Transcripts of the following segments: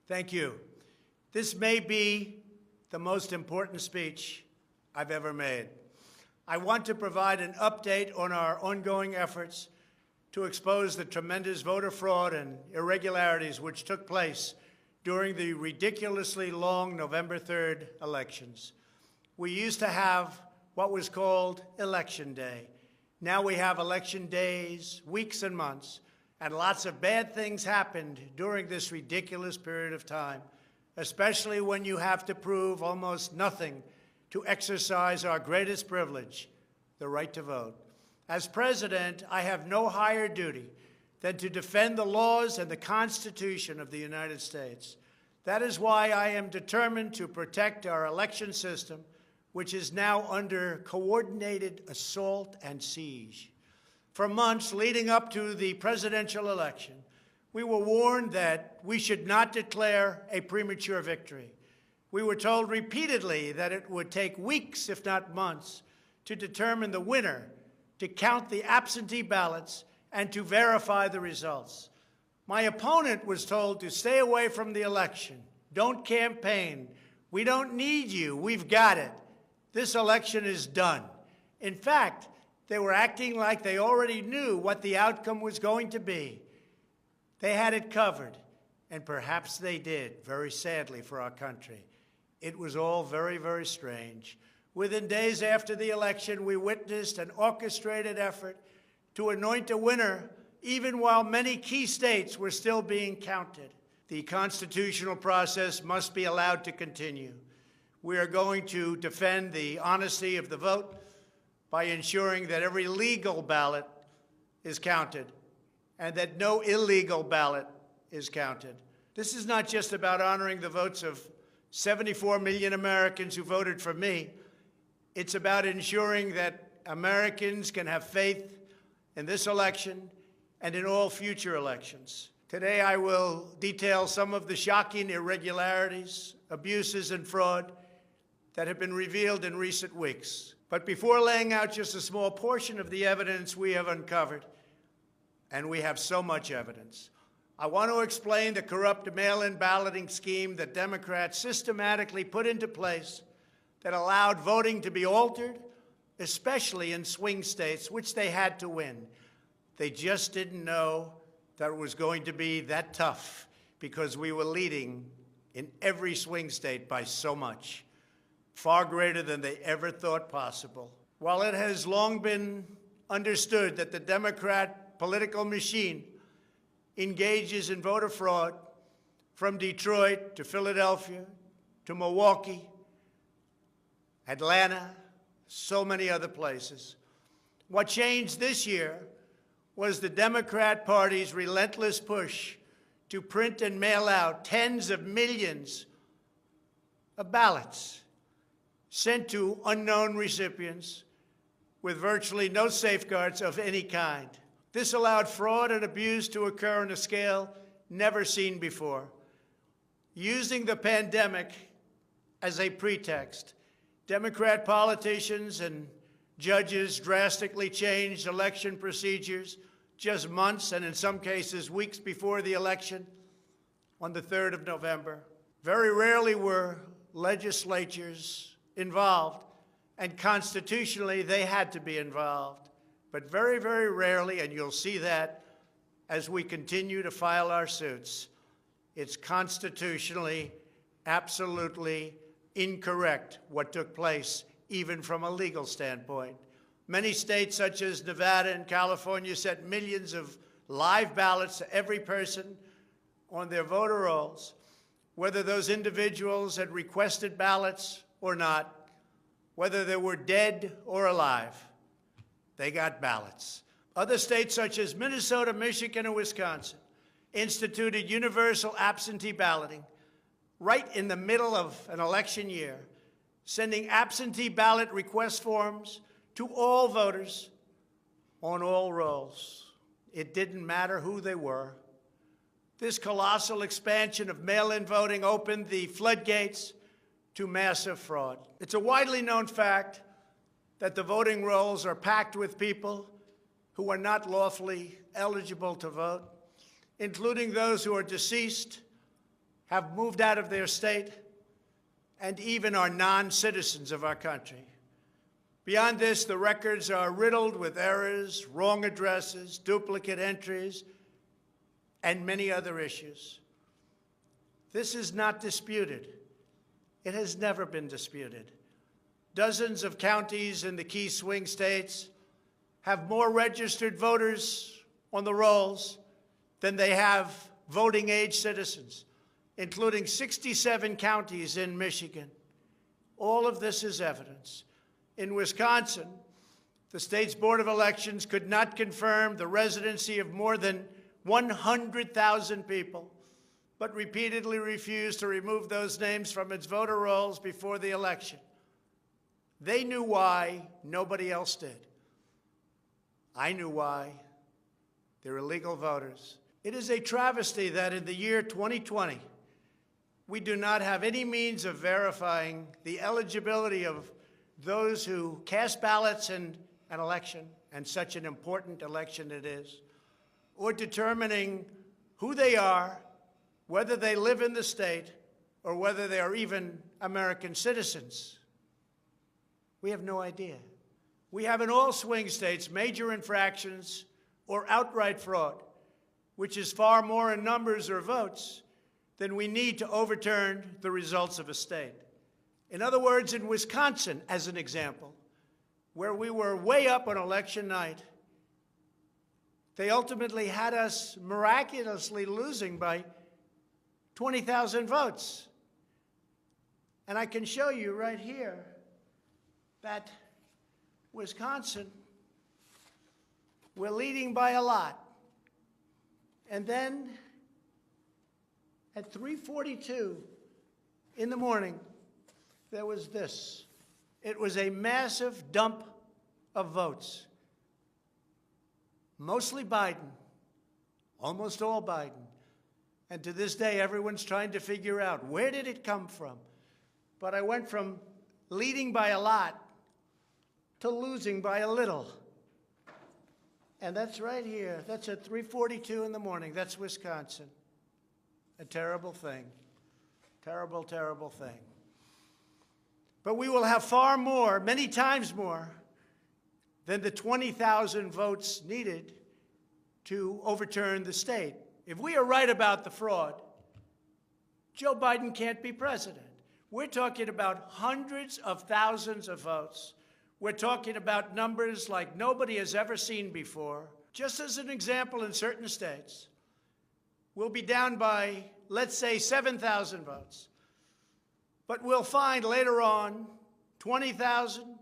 Thank you. This may be the most important speech I've ever made. I want to provide an update on our ongoing efforts to expose the tremendous voter fraud and irregularities which took place during the ridiculously long November 3rd elections. We used to have what was called Election Day. Now we have election days, weeks and months, and lots of bad things happened during this ridiculous period of time, especially when you have to prove almost nothing to exercise our greatest privilege, the right to vote. As president, I have no higher duty than to defend the laws and the Constitution of the United States. That is why I am determined to protect our election system, which is now under coordinated assault and siege. For months leading up to the presidential election, we were warned that we should not declare a premature victory. We were told repeatedly that it would take weeks, if not months, to determine the winner, to count the absentee ballots, and to verify the results. My opponent was told to stay away from the election. Don't campaign. We don't need you. We've got it. This election is done. In fact, they were acting like they already knew what the outcome was going to be. They had it covered, and perhaps they did, very sadly for our country. It was all very, very strange. Within days after the election, we witnessed an orchestrated effort to anoint a winner, even while many key states were still being counted. The constitutional process must be allowed to continue. We are going to defend the honesty of the vote by ensuring that every legal ballot is counted and that no illegal ballot is counted. This is not just about honoring the votes of 74 million Americans who voted for me. It's about ensuring that Americans can have faith in this election and in all future elections. Today, I will detail some of the shocking irregularities, abuses, and fraud that have been revealed in recent weeks. But before laying out just a small portion of the evidence we have uncovered, and we have so much evidence, I want to explain the corrupt mail-in balloting scheme that Democrats systematically put into place that allowed voting to be altered, especially in swing states, which they had to win. They just didn't know that it was going to be that tough because we were leading in every swing state by so much, far greater than they ever thought possible. While it has long been understood that the Democrat political machine engages in voter fraud from Detroit to Philadelphia to Milwaukee, Atlanta, so many other places, what changed this year was the Democrat Party's relentless push to print and mail out tens of millions of ballots sent to unknown recipients with virtually no safeguards of any kind. This allowed fraud and abuse to occur on a scale never seen before. Using the pandemic as a pretext, Democrat politicians and judges drastically changed election procedures just months and in some cases weeks before the election on the 3rd of November. Very rarely were legislatures involved, and constitutionally they had to be involved. But very, very rarely, and you'll see that as we continue to file our suits, it's constitutionally absolutely incorrect what took place, even from a legal standpoint. Many states, such as Nevada and California, sent millions of live ballots to every person on their voter rolls, whether those individuals had requested ballots or not, whether they were dead or alive. They got ballots. Other states, such as Minnesota, Michigan, and Wisconsin, instituted universal absentee balloting right in the middle of an election year, sending absentee ballot request forms to all voters on all rolls. It didn't matter who they were. This colossal expansion of mail-in voting opened the floodgates to massive fraud. It's a widely known fact that the voting rolls are packed with people who are not lawfully eligible to vote, including those who are deceased, have moved out of their state and even are non-citizens of our country. Beyond this, the records are riddled with errors, wrong addresses, duplicate entries, and many other issues. This is not disputed. It has never been disputed. Dozens of counties in the key swing states have more registered voters on the rolls than they have voting-age citizens, including 67 counties in Michigan. All of this is evidence. In Wisconsin, the state's Board of Elections could not confirm the residency of more than 100,000 people, but repeatedly refused to remove those names from its voter rolls before the election. They knew why, nobody else did. I knew why. They're illegal voters. It is a travesty that in the year 2020, we do not have any means of verifying the eligibility of those who cast ballots in an election, and such an important election it is, or determining who they are, whether they live in the state, or whether they are even American citizens. We have no idea. We have in all swing states major infractions or outright fraud, which is far more in numbers or votes than we need to overturn the results of a state. In other words, in Wisconsin, as an example, where we were way up on election night, they ultimately had us miraculously losing by 20,000 votes. And I can show you right here that Wisconsin, we're leading by a lot. And then at 3:42 in the morning, there was this. It was a massive dump of votes. Mostly Biden, almost all Biden. And to this day, everyone's trying to figure out, where did it come from? But I went from leading by a lot to losing by a little. And that's right here. That's at 3:42 in the morning. That's Wisconsin. A terrible thing. Terrible, terrible thing. But we will have far more, many times more, than the 20,000 votes needed to overturn the state. If we are right about the fraud, Joe Biden can't be president. We're talking about hundreds of thousands of votes. We're talking about numbers like nobody has ever seen before. Just as an example, in certain states, we'll be down by, let's say, 7,000 votes. But we'll find later on 20,000,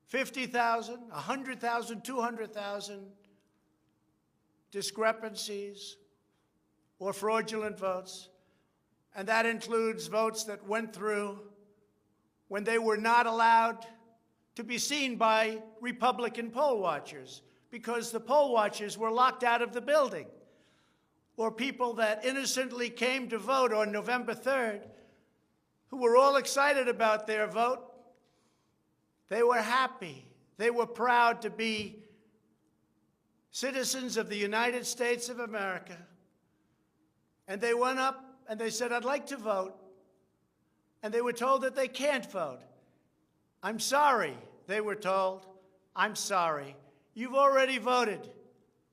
50,000, 100,000, 200,000 discrepancies or fraudulent votes. And that includes votes that went through when they were not allowed to be seen by Republican poll watchers because the poll watchers were locked out of the building. Or people that innocently came to vote on November 3rd who were all excited about their vote. They were happy. They were proud to be citizens of the United States of America. And they went up and they said, I'd like to vote. And they were told that they can't vote. I'm sorry, they were told. I'm sorry. You've already voted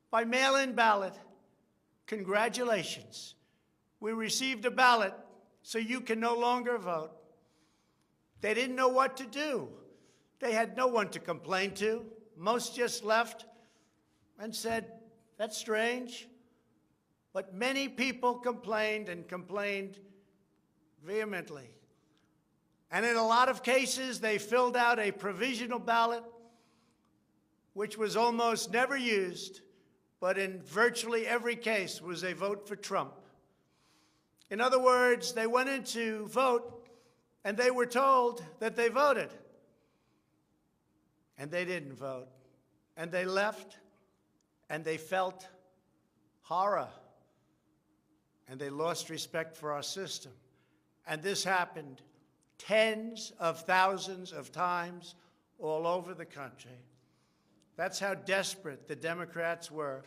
by mail-in ballot. Congratulations. We received a ballot, so you can no longer vote. They didn't know what to do. They had no one to complain to. Most just left and said, that's strange. But many people complained and complained vehemently. And in a lot of cases, they filled out a provisional ballot, which was almost never used, but in virtually every case was a vote for Trump. In other words, they went in to vote, and they were told that they voted. And they didn't vote. And they left, and they felt horror. And they lost respect for our system. And this happened tens of thousands of times all over the country. That's how desperate the Democrats were.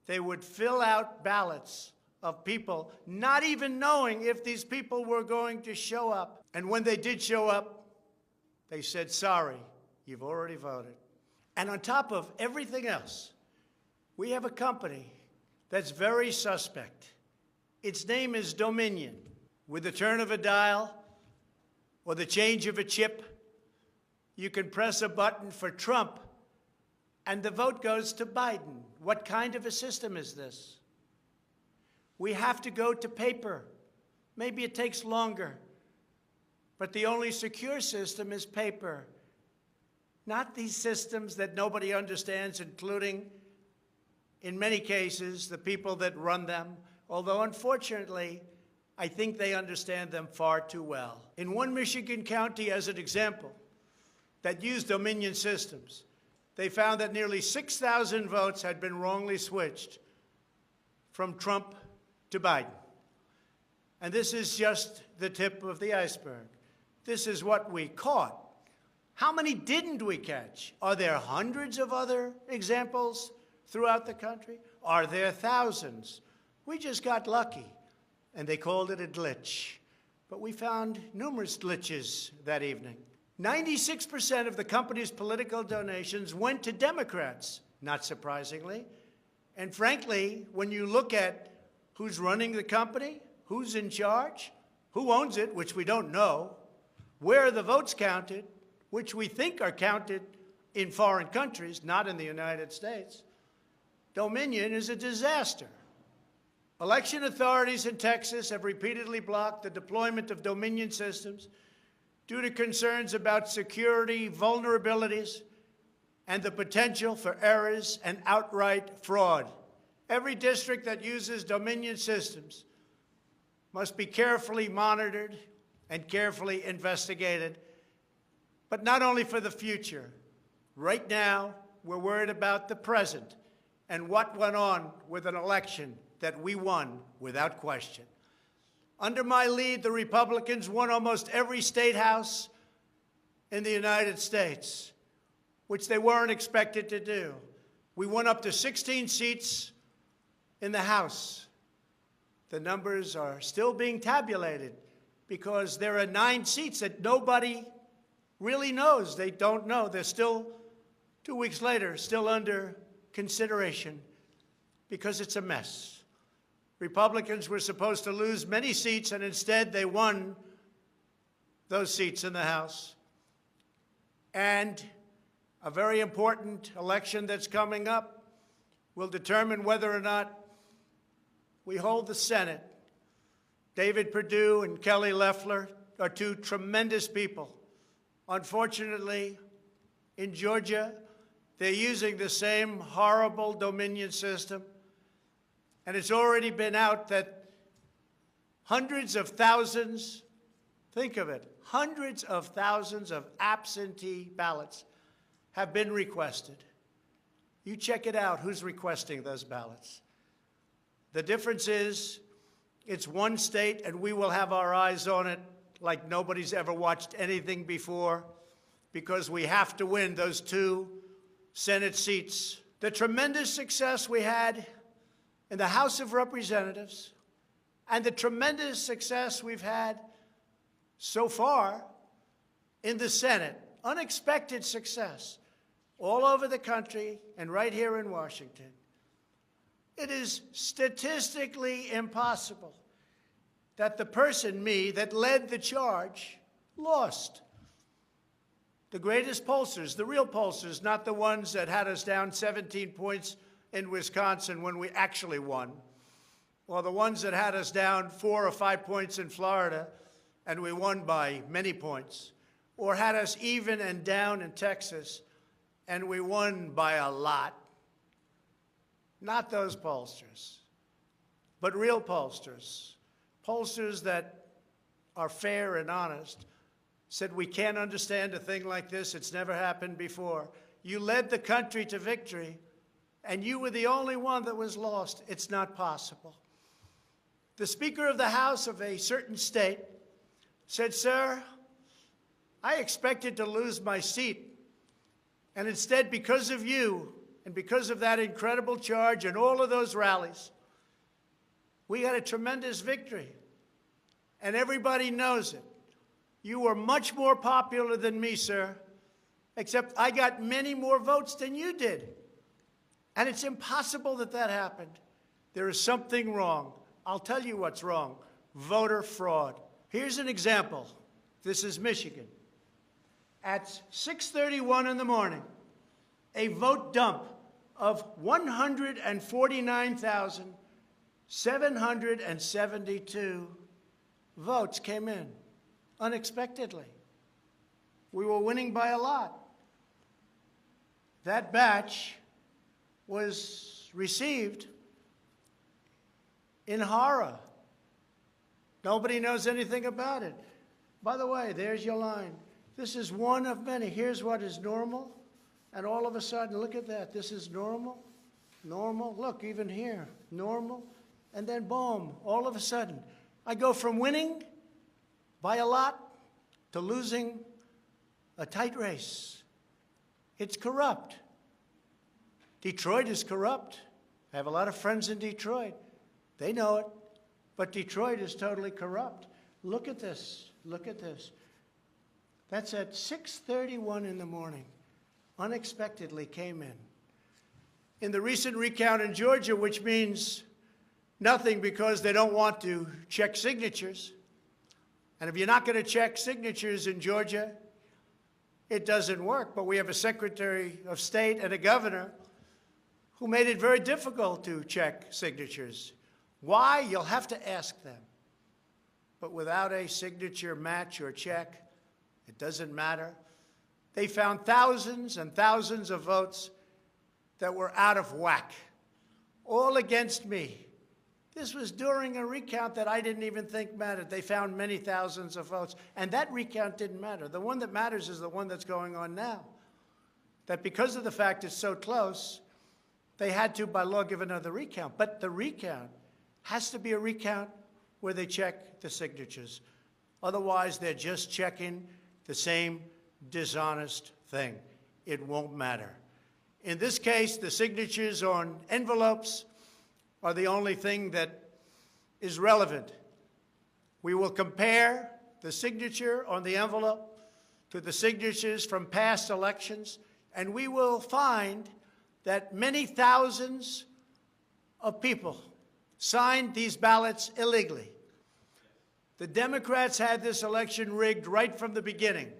They would fill out ballots of people not even knowing if these people were going to show up. And when they did show up, they said, sorry, you've already voted. And on top of everything else, we have a company that's very suspect. Its name is Dominion. With the turn of a dial or the change of a chip, you can press a button for Trump and the vote goes to Biden. What kind of a system is this? We have to go to paper. Maybe it takes longer, but the only secure system is paper. Not these systems that nobody understands, including, in many cases, the people that run them, although unfortunately, I think they understand them far too well. In one Michigan county, as an example, that used Dominion systems, they found that nearly 6,000 votes had been wrongly switched from Trump to Biden. And this is just the tip of the iceberg. This is what we caught. How many didn't we catch? Are there hundreds of other examples throughout the country? Are there thousands? We just got lucky, and they called it a glitch. But we found numerous glitches that evening. 96% of the company's political donations went to Democrats, not surprisingly. And frankly, when you look at who's running the company, who's in charge, who owns it, which we don't know, where are the votes counted, which we think are counted in foreign countries, not in the United States, Dominion is a disaster. Election authorities in Texas have repeatedly blocked the deployment of Dominion systems due to concerns about security vulnerabilities and the potential for errors and outright fraud. Every district that uses Dominion systems must be carefully monitored and carefully investigated, but not only for the future. Right now, we're worried about the present and what went on with an election that we won without question. Under my lead, the Republicans won almost every state house in the United States, which they weren't expected to do. We won up to 16 seats in the House. The numbers are still being tabulated because there are 9 seats that nobody really knows. They don't know. They're still, 2 weeks later, still under consideration because it's a mess. Republicans were supposed to lose many seats, and instead they won those seats in the House. And a very important election that's coming up will determine whether or not we hold the Senate. David Perdue and Kelly Loeffler are 2 tremendous people. Unfortunately, in Georgia, they're using the same horrible Dominion system. And it's already been out that hundreds of thousands, think of it, hundreds of thousands of absentee ballots have been requested. You check it out, who's requesting those ballots. The difference is it's one state, and we will have our eyes on it like nobody's ever watched anything before, because we have to win those 2 Senate seats. The tremendous success we had in the House of Representatives and the tremendous success we've had so far in the Senate, unexpected success all over the country and right here in Washington. It is statistically impossible that the person, me, that led the charge lost. The greatest pollsters, the real pollsters, not the ones that had us down 17 points in Wisconsin when we actually won, or the ones that had us down 4 or 5 points in Florida and we won by many points, or had us even and down in Texas and we won by a lot. Not those pollsters, but real pollsters, pollsters that are fair and honest, said we can't understand a thing like this. It's never happened before. You led the country to victory, and you were the only one that was lost. It's not possible. The Speaker of the House of a certain state said, sir, I expected to lose my seat, and instead, because of you and because of that incredible charge and all of those rallies, We had a tremendous victory, and everybody knows it. You were much more popular than me, sir, except I got many more votes than you did. And it's impossible that that happened. There is something wrong. I'll tell you what's wrong. Voter fraud. Here's an example. This is Michigan. At 6:31 in the morning, a vote dump of 149,772 votes came in unexpectedly. We were winning by a lot. That batch was received in horror. Nobody knows anything about it. By the way, there's your line. This is one of many. Here's what is normal. And all of a sudden, look at that. This is normal, normal. Look, even here, normal. And then, boom, all of a sudden, I go from winning by a lot to losing a tight race. It's corrupt. Detroit is corrupt. I have a lot of friends in Detroit. They know it. But Detroit is totally corrupt. Look at this. Look at this. That's at 6:31 in the morning. Unexpectedly came in. In the recent recount in Georgia, which means nothing because they don't want to check signatures. And if you're not going to check signatures in Georgia, it doesn't work. But we have a Secretary of State and a governor who made it very difficult to check signatures. Why? You'll have to ask them. But without a signature match or check, it doesn't matter. They found thousands and thousands of votes that were out of whack, all against me. This was during a recount that I didn't even think mattered. They found many thousands of votes, and that recount didn't matter. The one that matters is the one that's going on now. That because of the fact it's so close, they had to, by law, give another recount. But the recount has to be a recount where they check the signatures. Otherwise, they're just checking the same dishonest thing. It won't matter. In this case, the signatures on envelopes are the only thing that is relevant. We will compare the signature on the envelope to the signatures from past elections, and we will find that many thousands of people signed these ballots illegally. The Democrats had this election rigged right from the beginning.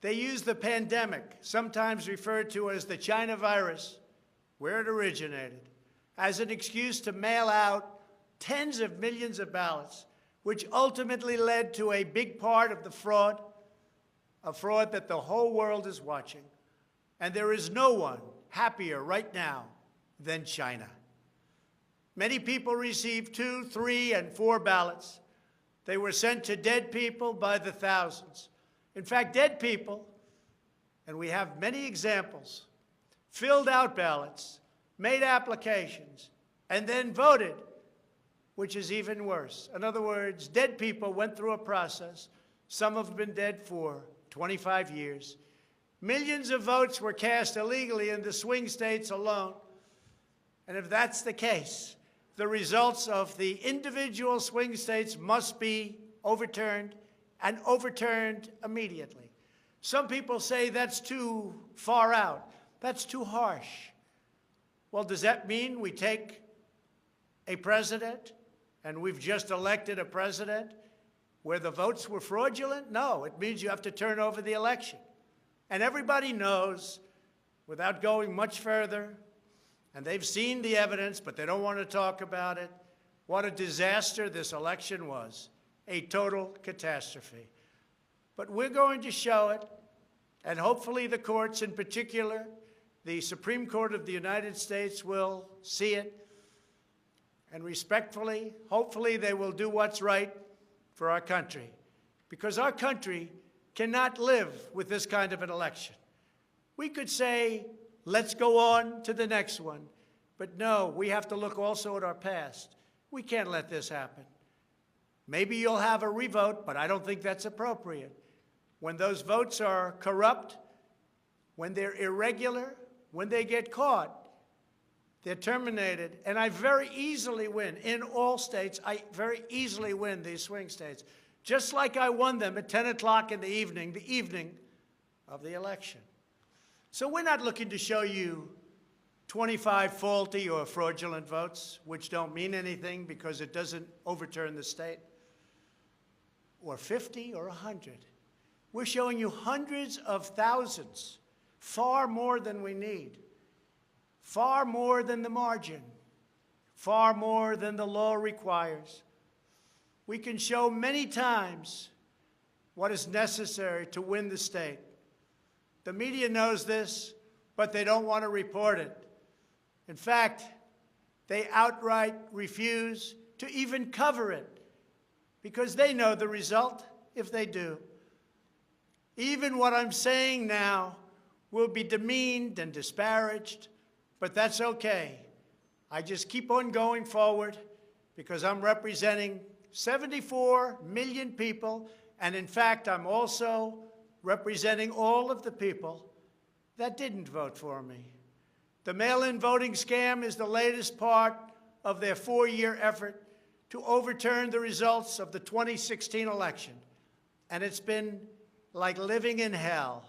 They used the pandemic, sometimes referred to as the China virus, where it originated, as an excuse to mail out tens of millions of ballots, which ultimately led to a big part of the fraud, a fraud that the whole world is watching. And there is no one happier right now than China. Many people received 2, 3, and 4 ballots. They were sent to dead people by the thousands. In fact, dead people, and we have many examples, filled out ballots, made applications, and then voted, which is even worse. In other words, dead people went through a process. Some have been dead for 25 years. Millions of votes were cast illegally in the swing states alone. And if that's the case, the results of the individual swing states must be overturned, and overturned immediately. Some people say that's too far out. That's too harsh. Well, does that mean we take a president, and we've just elected a president, where the votes were fraudulent? No, it means you have to turn over the election. And everybody knows, without going much further, and they've seen the evidence, but they don't want to talk about it, what a disaster this election was. A total catastrophe. But we're going to show it, and hopefully the courts, in particular, the Supreme Court of the United States, will see it. And respectfully, hopefully they will do what's right for our country. Because our country cannot live with this kind of an election. We could say, let's go on to the next one. But no, we have to look also at our past. We can't let this happen. Maybe you'll have a revote, but I don't think that's appropriate. When those votes are corrupt, when they're irregular, when they get caught, They're terminated, and I very easily win. In all states, I very easily win these swing states, just like I won them at 10 o'clock in the evening of the election. So we're not looking to show you 25 faulty or fraudulent votes, which don't mean anything because it doesn't overturn the state, or 50 or 100. We're showing you hundreds of thousands, far more than we need, far more than the margin, far more than the law requires. We can show many times what is necessary to win the state. The media knows this, but they don't want to report it. In fact, they outright refuse to even cover it because they know the result if they do. Even what I'm saying now will be demeaned and disparaged, but that's okay. I just keep on going forward because I'm representing 74 million people, and in fact, I'm also representing all of the people that didn't vote for me. The mail-in voting scam is the latest part of their 4-year effort to overturn the results of the 2016 election, and it's been like living in hell.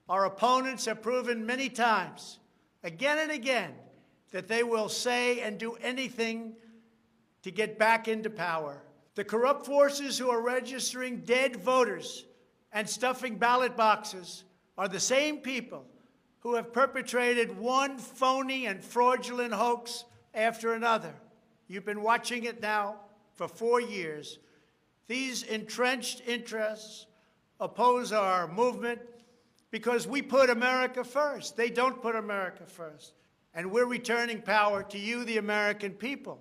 Our opponents have proven many times, again and again, that they will say and do anything to get back into power. The corrupt forces who are registering dead voters and stuffing ballot boxes are the same people who have perpetrated one phony and fraudulent hoax after another. You've been watching it now for 4 years. These entrenched interests oppose our movement because we put America first. They don't put America first. And we're returning power to you, the American people.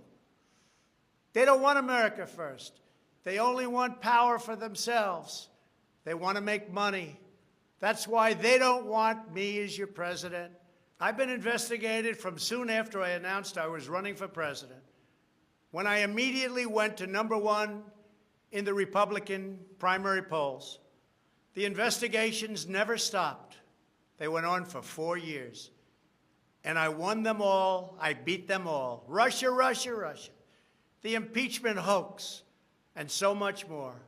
They don't want America first. They only want power for themselves. They want to make money. That's why they don't want me as your president. I've been investigated from soon after I announced I was running for president, when I immediately went to #1 in the Republican primary polls. The investigations never stopped. They went on for 4 years. And I won them all. I beat them all. Russia, Russia, Russia. The impeachment hoax, and so much more.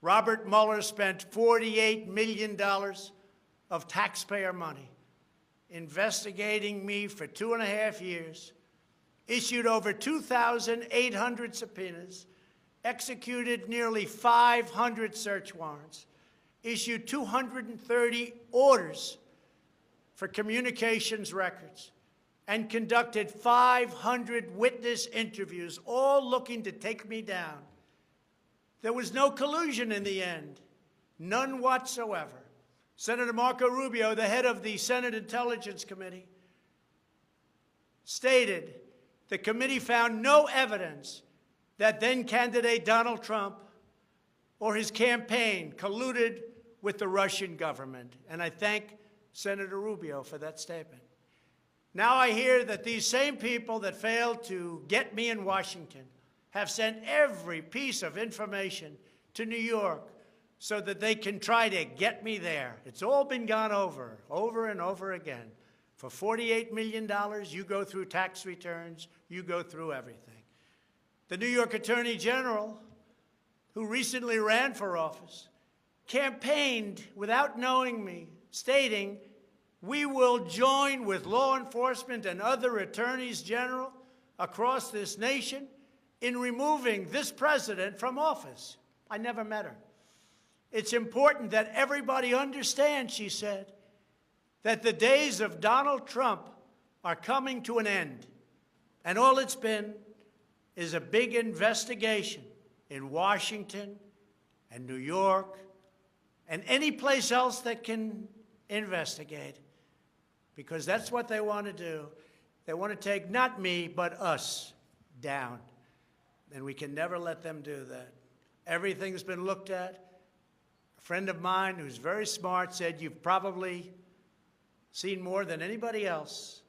Robert Mueller spent $48 million of taxpayer money investigating me for 2.5 years, issued over 2,800 subpoenas, executed nearly 500 search warrants, issued 230 orders for communications records, and conducted 500 witness interviews, all looking to take me down. There was no collusion in the end, none whatsoever. Senator Marco Rubio, the head of the Senate Intelligence Committee, stated the committee found no evidence that then-candidate Donald Trump or his campaign colluded with the Russian government. And I thank Senator Rubio for that statement. Now I hear that these same people that failed to get me in Washington have sent every piece of information to New York so that they can try to get me there. It's all been gone over and over again. For $48 million, you go through tax returns, you go through everything. The New York Attorney General, who recently ran for office, campaigned without knowing me, stating, "We will join with law enforcement and other attorneys general across this nation in removing this president from office." I never met her. It's important that everybody understand, she said, that the days of Donald Trump are coming to an end. And all it's been is a big investigation in Washington and New York and any place else that can investigate, because that's what they want to do. They want to take not me, but us down. And we can never let them do that. Everything's been looked at. A friend of mine who's very smart said, "You've probably seen more than anybody else.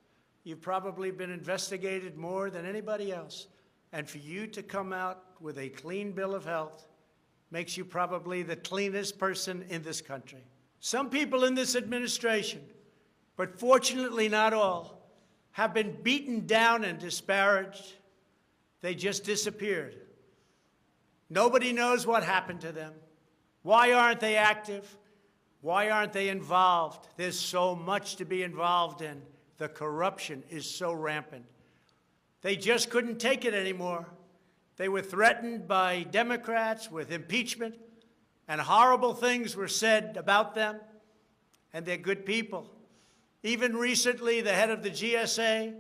You've probably been investigated more than anybody else. And for you to come out with a clean bill of health makes you probably the cleanest person in this country." Some people in this administration, but fortunately not all, have been beaten down and disparaged. They just disappeared. Nobody knows what happened to them. Why aren't they active? Why aren't they involved? There's so much to be involved in. The corruption is so rampant. They just couldn't take it anymore. They were threatened by Democrats with impeachment, and horrible things were said about them, and they're good people. Even recently, the head of the GSA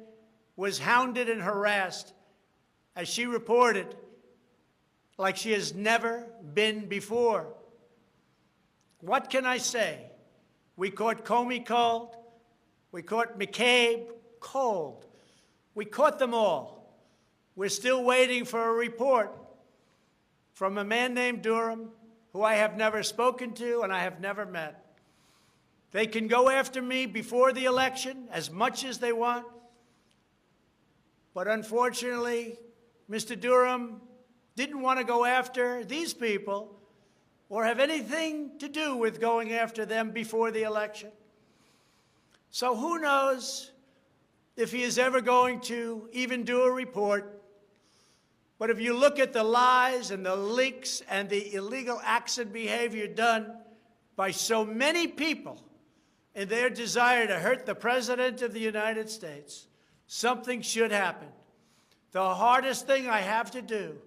was hounded and harassed, as she reported, like she has never been before. What can I say? We caught Comey cold. We caught McCabe cold. We caught them all. We're still waiting for a report from a man named Durham, who I have never spoken to and I have never met. They can go after me before the election as much as they want. But unfortunately, Mr. Durham didn't want to go after these people or have anything to do with going after them before the election. So who knows if he is ever going to even do a report. But if you look at the lies and the leaks and the illegal acts and behavior done by so many people in their desire to hurt the President of the United States, something should happen. The hardest thing I have to do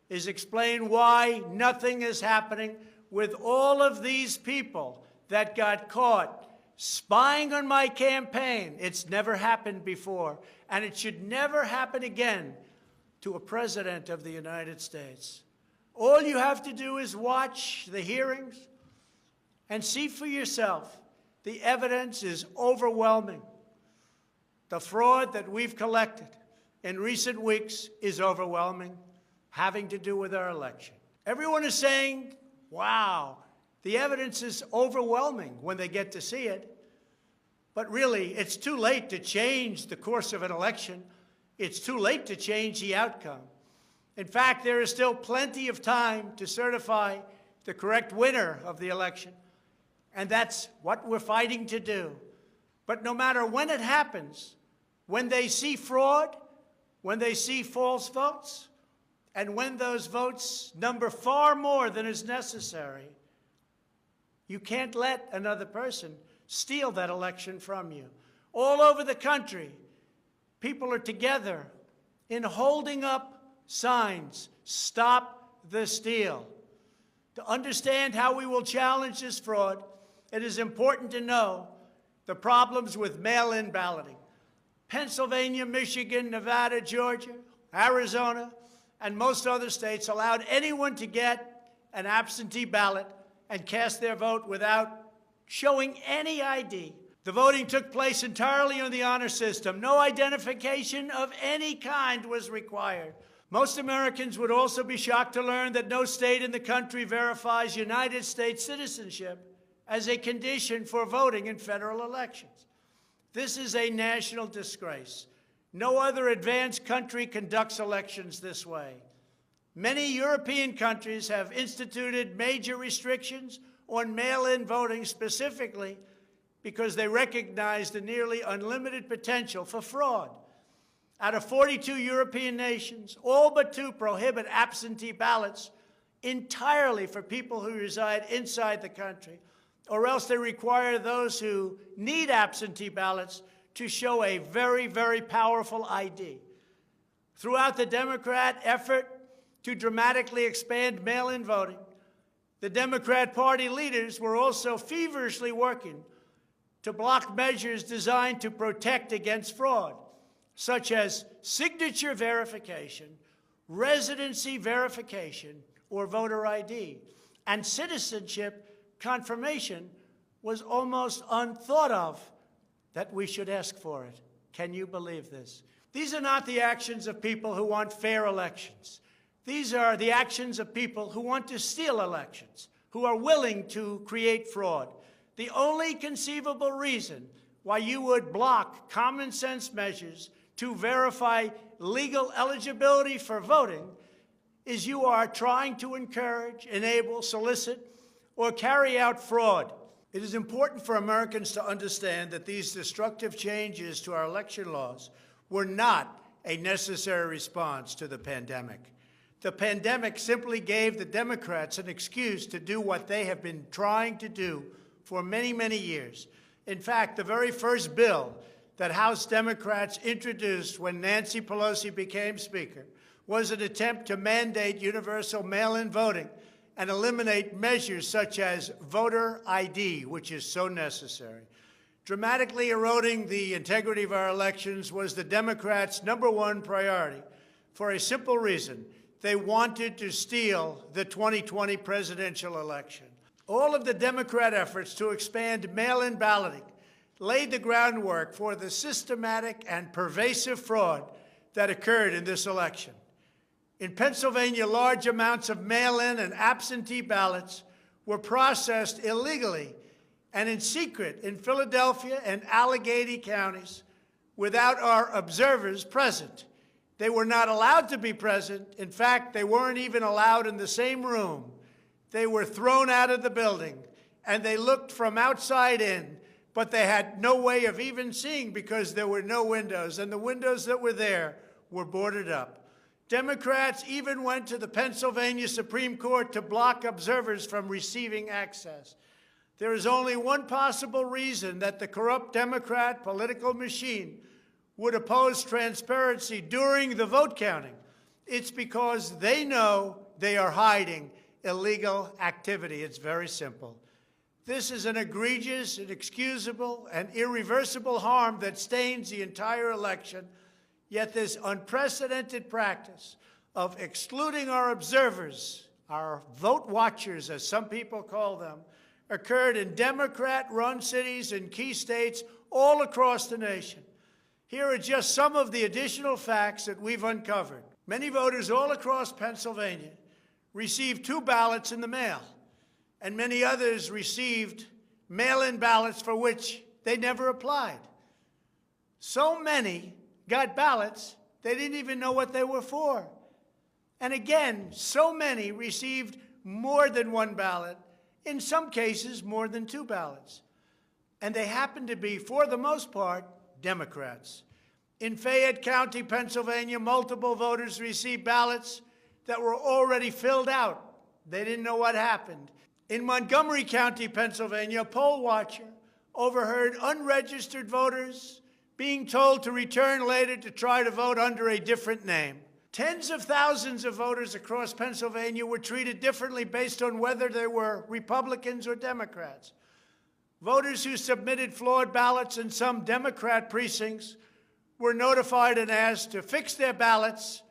is explain why nothing is happening with all of these people that got caught spying on my campaign. It's never happened before, and it should never happen again to a president of the United States. All you have to do is watch the hearings and see for yourself. The evidence is overwhelming. The fraud that we've collected in recent weeks is overwhelming, having to do with our election. Everyone is saying, wow, the evidence is overwhelming when they get to see it. But really, it's too late to change the course of an election. It's too late to change the outcome. In fact, there is still plenty of time to certify the correct winner of the election. And that's what we're fighting to do. But no matter when it happens, when they see fraud, when they see false votes, and when those votes number far more than is necessary, you can't let another person steal that election from you. All over the country, people are together in holding up signs, "Stop the Steal." To understand how we will challenge this fraud, it is important to know the problems with mail-in balloting. Pennsylvania, Michigan, Nevada, Georgia, Arizona, and most other states allowed anyone to get an absentee ballot and cast their vote without showing any ID. The voting took place entirely on the honor system. No identification of any kind was required. Most Americans would also be shocked to learn that no state in the country verifies United States citizenship as a condition for voting in federal elections. This is a national disgrace. No other advanced country conducts elections this way. Many European countries have instituted major restrictions on mail-in voting specifically because they recognize the nearly unlimited potential for fraud. Out of 42 European nations, all but 2 prohibit absentee ballots entirely for people who reside inside the country, or else they require those who need absentee ballots to show a very, very powerful ID. Throughout the Democrat effort to dramatically expand mail-in voting, the Democrat Party leaders were also feverishly working to block measures designed to protect against fraud, such as signature verification, residency verification, or voter ID. And citizenship confirmation was almost unthought of that we should ask for it. Can you believe this? These are not the actions of people who want fair elections. These are the actions of people who want to steal elections, who are willing to create fraud. The only conceivable reason why you would block common sense measures to verify legal eligibility for voting is you are trying to encourage, enable, solicit, or carry out fraud. It is important for Americans to understand that these destructive changes to our election laws were not a necessary response to the pandemic. The pandemic simply gave the Democrats an excuse to do what they have been trying to do for many, many years. In fact, the very first bill that House Democrats introduced when Nancy Pelosi became Speaker was an attempt to mandate universal mail-in voting and eliminate measures such as voter ID, which is so necessary. Dramatically eroding the integrity of our elections was the Democrats' #1 priority for a simple reason. They wanted to steal the 2020 presidential election. All of the Democrat efforts to expand mail-in balloting laid the groundwork for the systematic and pervasive fraud that occurred in this election. In Pennsylvania, large amounts of mail-in and absentee ballots were processed illegally and in secret in Philadelphia and Allegheny counties without our observers present. They were not allowed to be present. In fact, they weren't even allowed in the same room. They were thrown out of the building, and they looked from outside in, but they had no way of even seeing because there were no windows, and the windows that were there were boarded up. Democrats even went to the Pennsylvania Supreme Court to block observers from receiving access. There is only one possible reason that the corrupt Democrat political machine would oppose transparency during the vote counting. It's because they know they are hiding illegal activity. It's very simple. This is an egregious, inexcusable, and irreversible harm that stains the entire election. Yet this unprecedented practice of excluding our observers, our vote watchers, as some people call them, occurred in Democrat-run cities and key states all across the nation. Here are just some of the additional facts that we've uncovered. Many voters all across Pennsylvania received 2 ballots in the mail, and many others received mail-in ballots for which they never applied. So many got ballots, they didn't even know what they were for. And again, so many received more than 1 ballot, in some cases more than 2 ballots. And they happened to be, for the most part, Democrats. In Fayette County, Pennsylvania, multiple voters received ballots that were already filled out. They didn't know what happened. In Montgomery County, Pennsylvania, a poll watcher overheard unregistered voters being told to return later to try to vote under a different name. Tens of thousands of voters across Pennsylvania were treated differently based on whether they were Republicans or Democrats. Voters who submitted flawed ballots in some Democrat precincts were notified and asked to fix their ballots,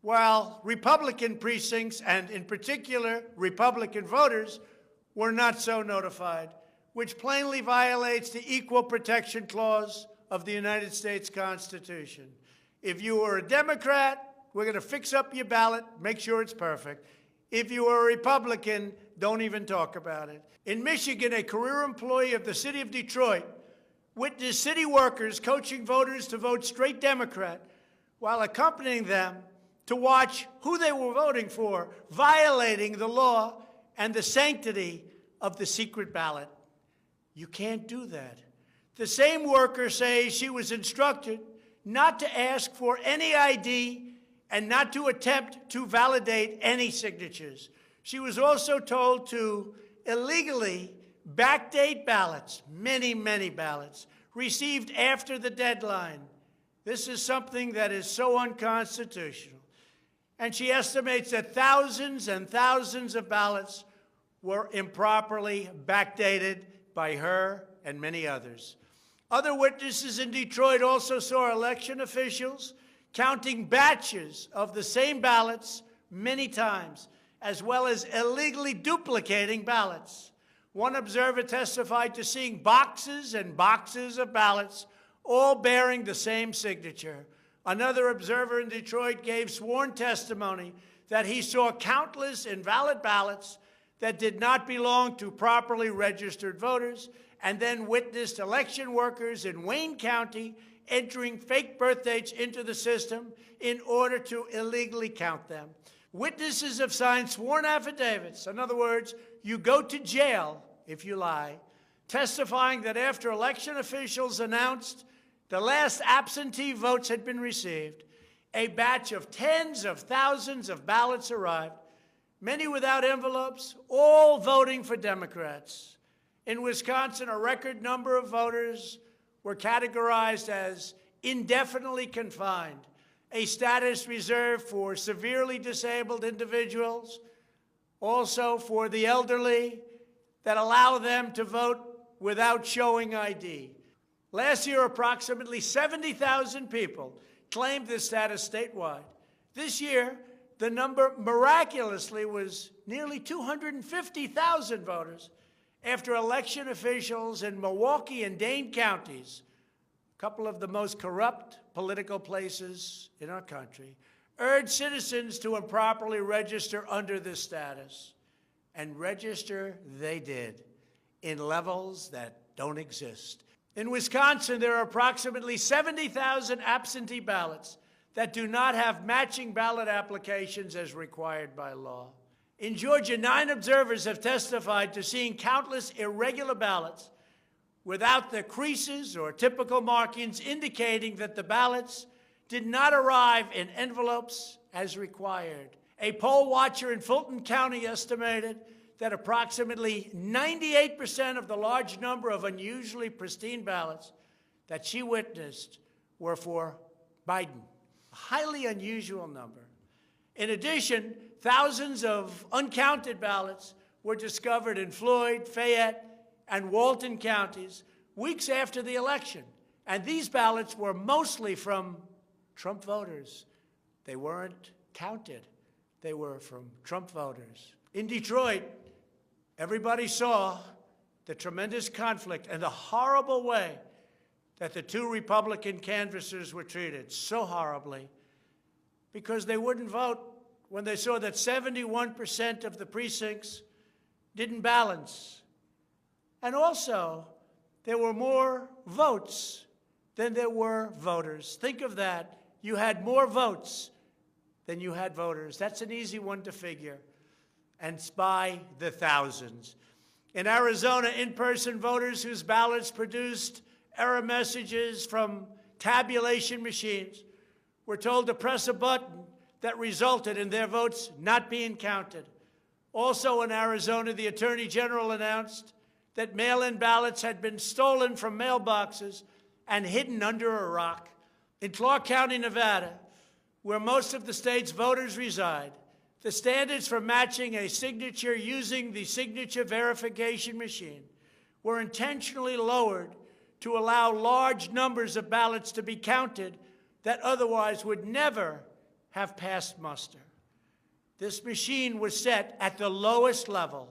while Republican precincts, and in particular Republican voters, were not so notified, which plainly violates the Equal Protection Clause of the United States Constitution. If you are a Democrat, we're going to fix up your ballot, make sure it's perfect. If you are a Republican, don't even talk about it. In Michigan, a career employee of the city of Detroit witnessed city workers coaching voters to vote straight Democrat while accompanying them to watch who they were voting for, violating the law and the sanctity of the secret ballot. You can't do that. The same worker says she was instructed not to ask for any ID and not to attempt to validate any signatures. She was also told to illegally backdate ballots, many, many ballots, received after the deadline. This is something that is so unconstitutional. And she estimates that thousands and thousands of ballots were improperly backdated by her and many others. Other witnesses in Detroit also saw election officials counting batches of the same ballots many times, as well as illegally duplicating ballots. One observer testified to seeing boxes and boxes of ballots, all bearing the same signature. Another observer in Detroit gave sworn testimony that he saw countless invalid ballots that did not belong to properly registered voters, and then witnessed election workers in Wayne County entering fake birth dates into the system in order to illegally count them. Witnesses have signed sworn affidavits. In other words, you go to jail if you lie. testifying that after election officials announced the last absentee votes had been received, a batch of tens of thousands of ballots arrived, many without envelopes, all voting for Democrats. In Wisconsin, a record number of voters were categorized as indefinitely confined, a status reserved for severely disabled individuals, also for the elderly, that allow them to vote without showing ID. Last year, approximately 70,000 people claimed this status statewide. This year, the number miraculously was nearly 250,000 voters after election officials in Milwaukee and Dane counties, a couple of the most corrupt political places in our country, urged citizens to improperly register under this status. And register they did in levels that don't exist. In Wisconsin, there are approximately 70,000 absentee ballots that do not have matching ballot applications as required by law. In Georgia, 9 observers have testified to seeing countless irregular ballots without the creases or typical markings indicating that the ballots did not arrive in envelopes as required. A poll watcher in Fulton County estimated that approximately 98% of the large number of unusually pristine ballots that she witnessed were for Biden, a highly unusual number. In addition, thousands of uncounted ballots were discovered in Floyd, Fayette, and Walton counties weeks after the election, and these ballots were mostly from Trump voters. They weren't counted. They were from Trump voters. In Detroit, everybody saw the tremendous conflict and the horrible way that the 2 Republican canvassers were treated, so horribly, because they wouldn't vote when they saw that 71% of the precincts didn't balance. And also, there were more votes than there were voters. Think of that. You had more votes than you had voters. That's an easy one to figure. And it's by the thousands. In Arizona, in-person voters whose ballots produced error messages from tabulation machines were told to press a button that resulted in their votes not being counted. Also in Arizona, the Attorney General announced that mail-in ballots had been stolen from mailboxes and hidden under a rock. In Clark County, Nevada, where most of the state's voters reside, the standards for matching a signature using the signature verification machine were intentionally lowered to allow large numbers of ballots to be counted that otherwise would never have passed muster. This machine was set at the lowest level.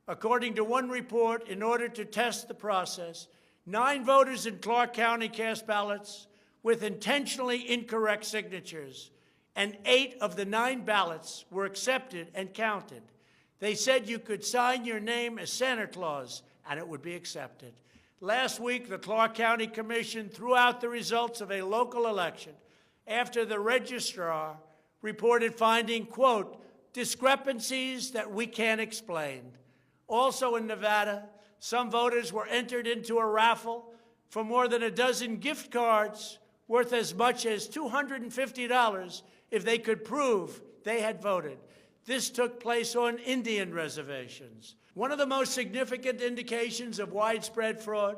According to one report, in order to test the process, 9 voters in Clark County cast ballots with intentionally incorrect signatures, and 8 of the 9 ballots were accepted and counted. They said you could sign your name as Santa Claus, and it would be accepted. Last week, the Clark County Commission threw out the results of a local election after the registrar reported finding, quote, discrepancies that we can't explain. Also in Nevada, some voters were entered into a raffle for more than a dozen gift cards worth as much as $250 if they could prove they had voted. This took place on Indian reservations. One of the most significant indications of widespread fraud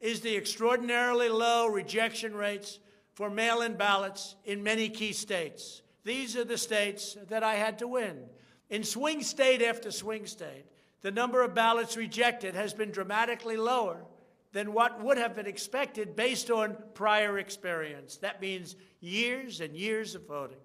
is the extraordinarily low rejection rates for mail-in ballots in many key states. These are the states that I had to win. In swing state after swing state, the number of ballots rejected has been dramatically lower than what would have been expected based on prior experience. That means years and years of voting.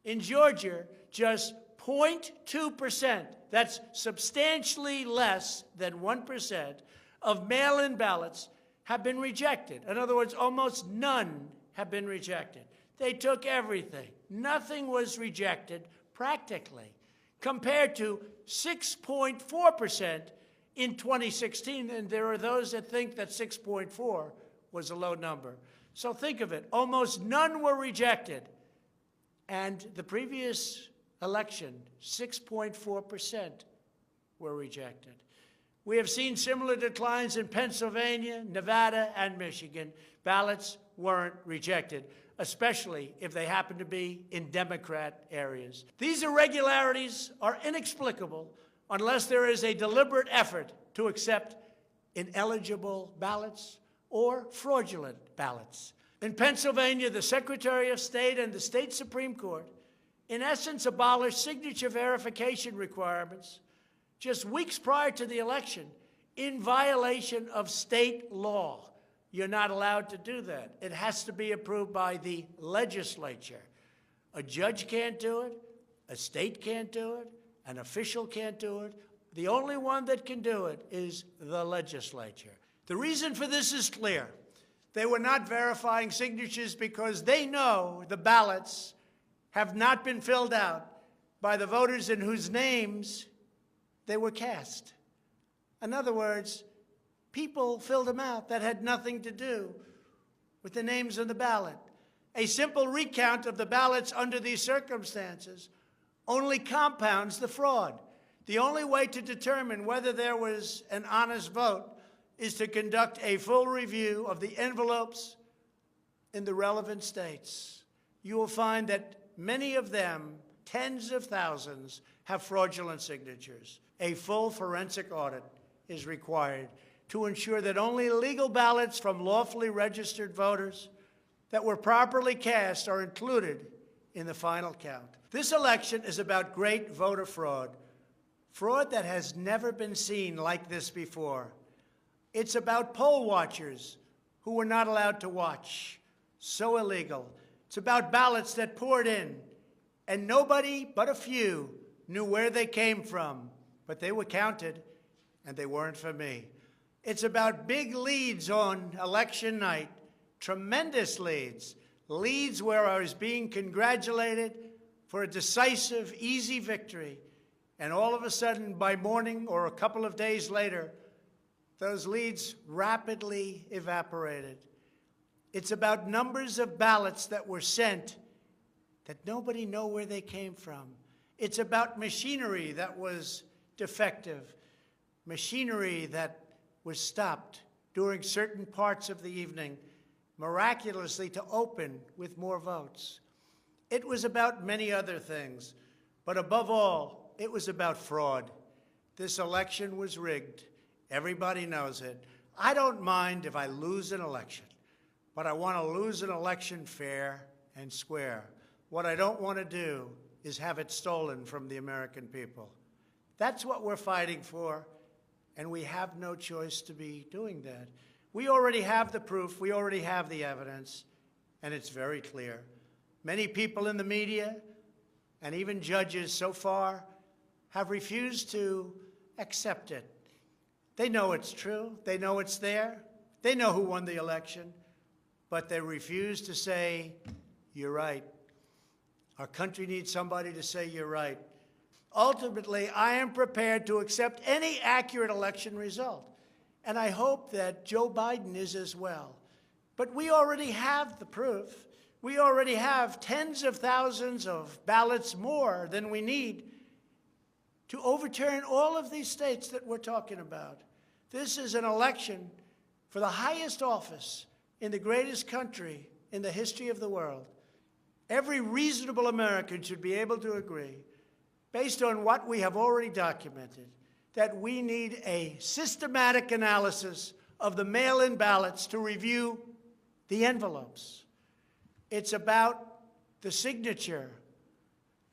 In Georgia, just 0.2%, that's substantially less than 1%, of mail-in ballots have been rejected. In other words, almost none have been rejected. They took everything. Nothing was rejected practically, compared to 6.4% in 2016, and there are those that think that 6.4 was a low number. So think of it. Almost none were rejected. And the previous election, 6.4% were rejected. We have seen similar declines in Pennsylvania, Nevada, and Michigan. Ballots weren't rejected, especially if they happen to be in Democrat areas. These irregularities are inexplicable unless there is a deliberate effort to accept ineligible ballots or fraudulent ballots. In Pennsylvania, the Secretary of State and the state Supreme Court, in essence, abolished signature verification requirements just weeks prior to the election in violation of state law. You're not allowed to do that. It has to be approved by the legislature. A judge can't do it, a state can't do it, an official can't do it. The only one that can do it is the legislature. The reason for this is clear. They were not verifying signatures because they know the ballots have not been filled out by the voters in whose names they were cast. In other words, people filled them out that had nothing to do with the names on the ballot. A simple recount of the ballots under these circumstances only compounds the fraud. The only way to determine whether there was an honest vote is to conduct a full review of the envelopes in the relevant states. You will find that many of them, tens of thousands, have fraudulent signatures. A full forensic audit is required to ensure that only legal ballots from lawfully registered voters that were properly cast are included in the final count. This election is about great voter fraud, fraud that has never been seen like this before. It's about poll watchers who were not allowed to watch. So illegal. It's about ballots that poured in, and nobody but a few knew where they came from, but they were counted, and they weren't for me. It's about big leads on election night, tremendous leads, leads where I was being congratulated for a decisive, easy victory, and all of a sudden, by morning or a couple of days later, those leads rapidly evaporated. It's about numbers of ballots that were sent that nobody knew where they came from. It's about machinery that was defective, machinery that was stopped during certain parts of the evening, miraculously to open with more votes. It was about many other things, but above all, it was about fraud. This election was rigged. Everybody knows it. I don't mind if I lose an election, but I want to lose an election fair and square. What I don't want to do is have it stolen from the American people. That's what we're fighting for, and we have no choice to be doing that. We already have the proof. We already have the evidence, and it's very clear. Many people in the media and even judges so far have refused to accept it. They know it's true. They know it's there. They know who won the election, but they refuse to say, you're right. Our country needs somebody to say you're right. Ultimately, I am prepared to accept any accurate election result, and I hope that Joe Biden is as well. But we already have the proof. We already have tens of thousands of ballots more than we need to overturn all of these states that we're talking about. This is an election for the highest office in the greatest country in the history of the world. Every reasonable American should be able to agree, based on what we have already documented, that we need a systematic analysis of the mail-in ballots to review the envelopes. It's about the signature.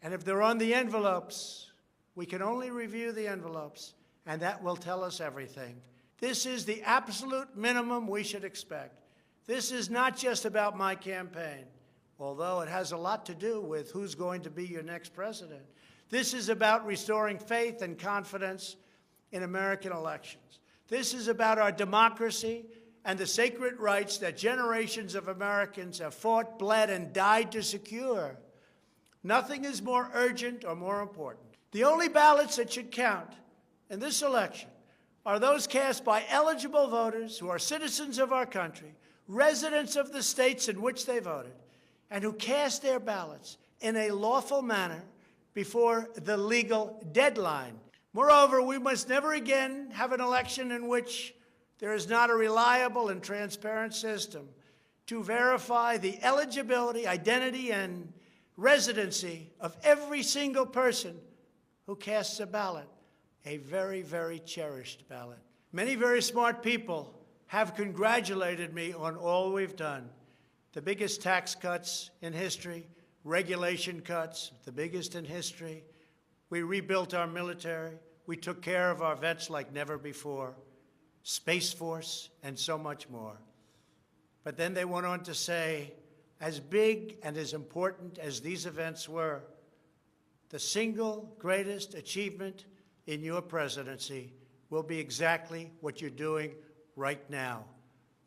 And if they're on the envelopes, we can only review the envelopes, and that will tell us everything. This is the absolute minimum we should expect. This is not just about my campaign, although it has a lot to do with who's going to be your next president. This is about restoring faith and confidence in American elections. This is about our democracy and the sacred rights that generations of Americans have fought, bled, and died to secure. Nothing is more urgent or more important. The only ballots that should count in this election are those cast by eligible voters who are citizens of our country, residents of the states in which they voted, and who cast their ballots in a lawful manner before the legal deadline. Moreover, we must never again have an election in which there is not a reliable and transparent system to verify the eligibility, identity, and residency of every single person who casts a ballot, a very, very cherished ballot. Many very smart people have congratulated me on all we've done. The biggest tax cuts in history, regulation cuts, the biggest in history. We rebuilt our military. We took care of our vets like never before. Space Force, and so much more. But then they went on to say, as big and as important as these events were, the single greatest achievement in your presidency will be exactly what you're doing right now,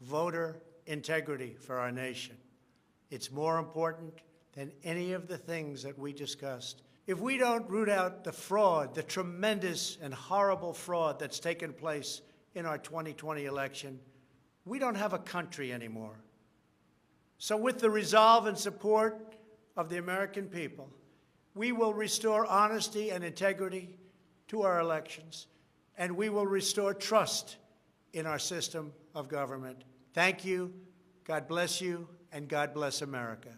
voter integrity for our nation. It's more important than any of the things that we discussed. If we don't root out the fraud, the tremendous and horrible fraud that's taken place in our 2020 election, we don't have a country anymore. So with the resolve and support of the American people, we will restore honesty and integrity to our elections, and we will restore trust in our system of government. Thank you, God bless you, and God bless America.